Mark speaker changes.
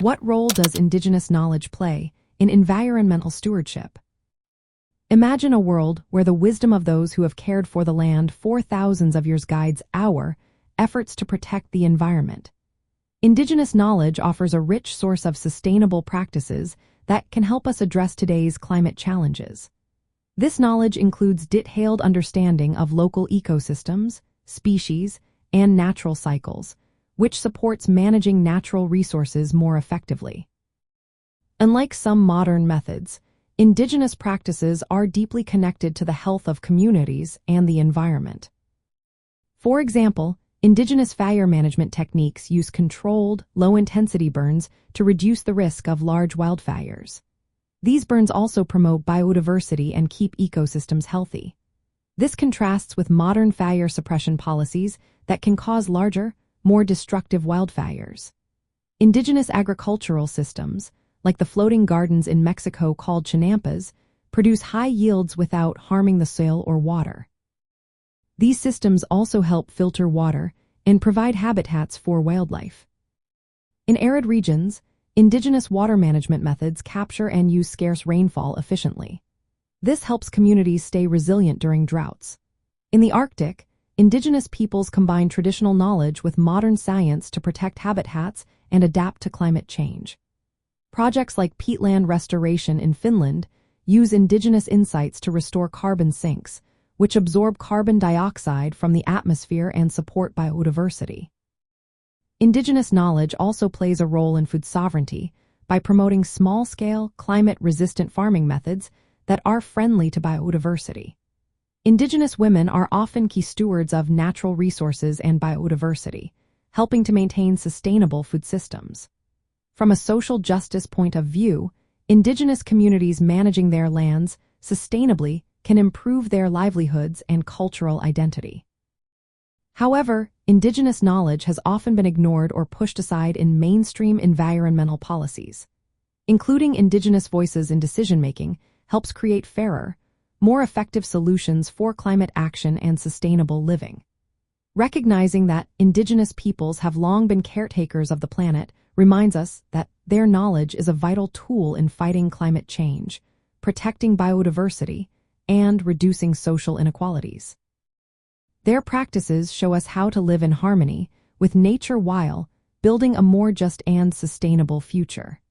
Speaker 1: What role does Indigenous knowledge play in environmental stewardship? Imagine a world where the wisdom of those who have cared for the land for thousands of years guides our efforts to protect the environment. Indigenous knowledge offers a rich source of sustainable practices that can help us address today's climate challenges. This knowledge includes detailed understanding of local ecosystems, species, and natural cycles, which supports managing natural resources more effectively. Unlike some modern methods, Indigenous practices are deeply connected to the health of communities and the environment. For example, Indigenous fire management techniques use controlled, low-intensity burns to reduce the risk of large wildfires. These burns also promote biodiversity and keep ecosystems healthy. This contrasts with modern fire suppression policies that can cause larger, more destructive wildfires. Indigenous agricultural systems, like the floating gardens in Mexico called chinampas, produce high yields without harming the soil or water. These systems also help filter water and provide habitats for wildlife. In arid regions, Indigenous water management methods capture and use scarce rainfall efficiently. This helps communities stay resilient during droughts. In the Arctic, Indigenous peoples combine traditional knowledge with modern science to protect habitats and adapt to climate change. Projects like peatland restoration in Finland use Indigenous insights to restore carbon sinks, which absorb carbon dioxide from the atmosphere and support biodiversity. Indigenous knowledge also plays a role in food sovereignty by promoting small-scale, climate-resistant farming methods that are friendly to biodiversity. Indigenous women are often key stewards of natural resources and biodiversity, helping to maintain sustainable food systems. From a social justice point of view, Indigenous communities managing their lands sustainably can improve their livelihoods and cultural identity. However, Indigenous knowledge has often been ignored or pushed aside in mainstream environmental policies. Including Indigenous voices in decision-making helps create fairer, more effective solutions for climate action and sustainable living. Recognizing that Indigenous peoples have long been caretakers of the planet reminds us that their knowledge is a vital tool in fighting climate change, protecting biodiversity, and reducing social inequalities. Their practices show us how to live in harmony with nature while building a more just and sustainable future.